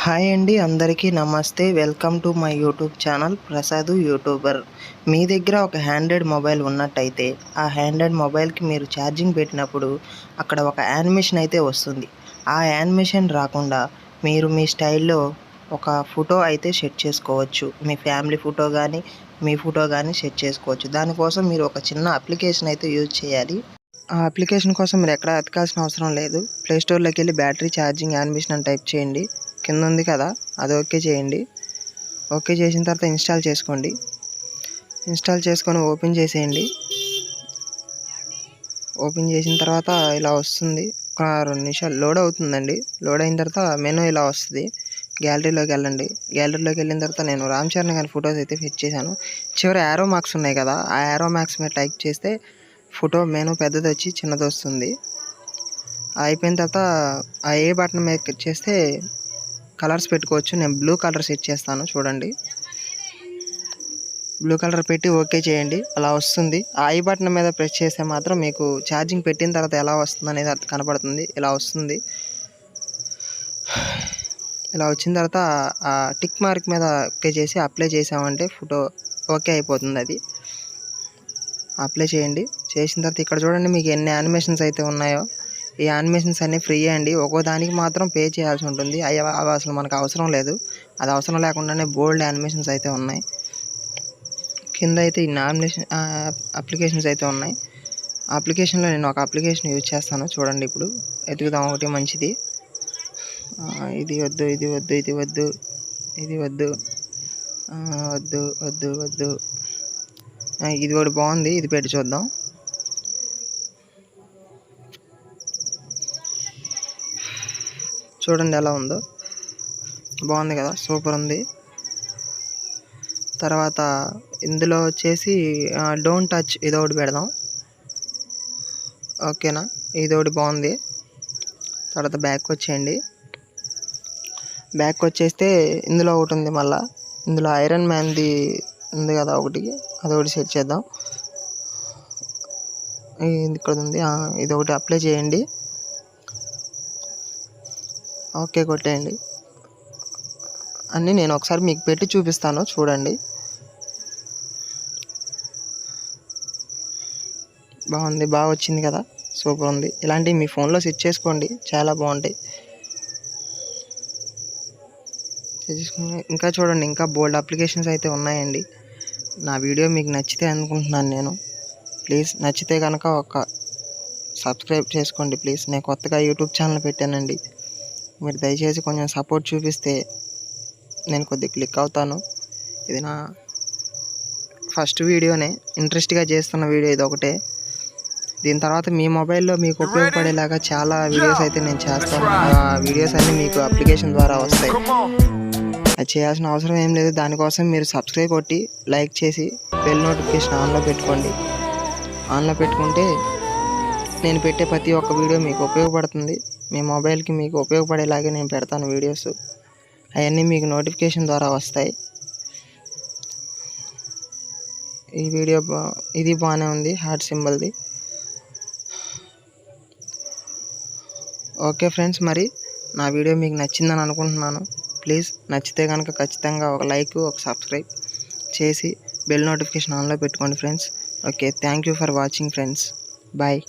Hi అండి, అందరికీ నమస్తే. Welcome to my YouTube channel Prasad YouTuber. మీ దగ్గర ఒక హ్యాండ్రెడ్ మొబైల్ ఉన్నట్టయితే ఆ హ్యాండ్రెడ్ మొబైల్కి మీరు ఛార్జింగ్ పెట్టినప్పుడు అక్కడ ఒక యానిమేషన్ అయితే వస్తుంది. ఆ యానిమేషన్ రాకుండా మీరు మీ స్టైల్లో ఒక ఫోటో అయితే సెట్ చేసుకోవచ్చు. మీ ఫ్యామిలీ ఫోటో కానీ మీ ఫోటో కానీ సెట్ చేసుకోవచ్చు. దానికోసం మీరు ఒక చిన్న అప్లికేషన్ అయితే యూజ్ చేయాలి. ఆ అప్లికేషన్ కోసం మీరు ఎక్కడ ఎతకాల్సిన అవసరం లేదు. ప్లేస్టోర్లోకి వెళ్ళి బ్యాటరీ ఛార్జింగ్ యానిమేషన్ అని టైప్ చేయండి. కింద ఉంది కదా, అది ఓకే చేయండి. ఓకే చేసిన తర్వాత ఇన్స్టాల్ చేసుకోండి. ఇన్స్టాల్ చేసుకొని ఓపెన్ చేసేయండి. ఓపెన్ చేసిన తర్వాత ఇలా వస్తుంది. ఒక 2 నిమిషాలు లోడ్ అవుతుందండి. లోడ్ అయిన తర్వాత మెనూ ఇలా వస్తుంది. గ్యాలరీలోకి వెళ్ళండి. గ్యాలరీలోకి వెళ్ళిన తర్వాత నేను రామ్ చరణ్ గారి ఫొటోస్ అయితే ఫిట్ చేశాను. చివరి యారో మార్క్స్ ఉన్నాయి కదా, ఆ యారో మార్క్స్ మీద టైప్ చేస్తే ఫోటో మెనూ పెద్దది వచ్చి చిన్నది వస్తుంది. అయిపోయిన తర్వాత ఆ ఏ బటన్ మీద క్లిక్ చేస్తే కలర్స్ పెట్టుకోవచ్చు. నేను బ్లూ కలర్ సెట్ చేస్తాను, చూడండి. బ్లూ కలర్ పెట్టి ఓకే చేయండి. అలా వస్తుంది. ఆ ఐ బటన్ మీద ప్రెస్ చేస్తే మాత్రం మీకు ఛార్జింగ్ పెట్టిన తర్వాత ఎలా వస్తుంది అనేది అర్థం కనపడుతుంది. ఇలా వస్తుంది. ఇలా వచ్చిన తర్వాత ఆ టిక్ మార్క్ మీద ఓకే చేసి అప్లై చేసామంటే ఫోటో ఓకే అయిపోతుంది. అది అప్లై చేయండి. చేసిన తర్వాత ఇక్కడ చూడండి, మీకు ఎన్ని యానిమేషన్స్ అయితే ఉన్నాయో ఈ యానిమేషన్స్ అన్నీ ఫ్రీ అండి. ఒక్కో దానికి మాత్రం పే చేయాల్సి ఉంటుంది. అవి అసలు మనకు అవసరం లేదు. అది అవసరం లేకుండానే బోల్డ్ యానిమేషన్స్ అయితే ఉన్నాయి. కింద అయితే ఈ అప్లికేషన్స్ అయితే ఉన్నాయి. అప్లికేషన్లో నేను ఒక అప్లికేషన్ యూజ్ చేస్తాను, చూడండి. ఇప్పుడు ఎతుకుదాం ఒకటి మంచిది. ఇది వద్దు, ఇది వద్దు, ఇది వద్దు, ఇది వద్దు, వద్దు వద్దు వద్దు. ఇది ఒకటి బాగుంది, ఇది పెట్టి చూద్దాం. చూడండి ఎలా ఉందో, బాగుంది కదా, సూపర్ ఉంది. తర్వాత ఇందులో వచ్చేసి డోంట్ టచ్ ఇది ఒకటి పెడదాం, ఓకేనా. ఇది ఒకటి బాగుంది. తర్వాత బ్యాక్ వచ్చేయండి. బ్యాక్ వచ్చేస్తే ఇందులో ఒకటి ఉంది. మళ్ళీ ఇందులో ఐరన్ మ్యాన్ది ఉంది కదా ఒకటి, అది ఒకటి సెట్ చేద్దాం. ఇక్కడ ఉంది, ఇది ఒకటి అప్లై చేయండి. ఓకే కొట్టేయండి. అన్నీ నేను ఒకసారి మీకు పెట్టి చూపిస్తాను, చూడండి. బాగుంది, బాగా వచ్చింది కదా, సూపర్ ఉంది. ఇలాంటివి మీ ఫోన్లో సెట్ చేసుకోండి, చాలా బాగుంటాయి. ఇంకా చూడండి, ఇంకా బోల్డ్ అప్లికేషన్స్ అయితే ఉన్నాయండి. నా వీడియో మీకు నచ్చితే అనుకుంటున్నాను నేను. ప్లీజ్ నచ్చితే కనుక ఒక సబ్స్క్రైబ్ చేసుకోండి ప్లీజ్. నేను కొత్తగా యూట్యూబ్ ఛానల్ పెట్టానండి. మీరు దయచేసి కొంచెం సపోర్ట్ చూపిస్తే నేను కొద్దిగా క్లిక్ అవుతాను. ఇది నా ఫస్ట్ వీడియోనే, ఇంట్రెస్ట్గా చేస్తున్న వీడియో ఇది ఒకటే. దీని తర్వాత మీ మొబైల్లో మీకు ఉపయోగపడేలాగా చాలా వీడియోస్ అయితే నేను చేస్తాను. ఆ వీడియోస్ అన్నీ మీకు అప్లికేషన్ ద్వారా వస్తాయి. అది చేయాల్సిన అవసరం ఏం లేదు. దానికోసం మీరు సబ్స్క్రైబ్ కొట్టి లైక్ చేసి బెల్ నోటిఫికేషన్ ఆన్లో పెట్టుకోండి. ఆన్లో పెట్టుకుంటే నేను పెట్టే ప్రతి ఒక్క వీడియో మీకు ఉపయోగపడుతుంది. మీ మొబైల్కి మీకు ఉపయోగపడేలాగే నేను పెడతాను వీడియోస్. అవన్నీ మీకు నోటిఫికేషన్ ద్వారా వస్తాయి. ఈ వీడియో ఇది బాగానే ఉంది, హార్ట్ సింబల్ది. ఓకే ఫ్రెండ్స్, మరి నా వీడియో మీకు నచ్చిందని అనుకుంటున్నాను. ప్లీజ్ నచ్చితే కనుక ఖచ్చితంగా ఒక లైక్, ఒక సబ్స్క్రైబ్ చేసి బెల్ నోటిఫికేషన్ ఆన్లో పెట్టుకోండి friends. Okay, thank you for watching friends. Bye.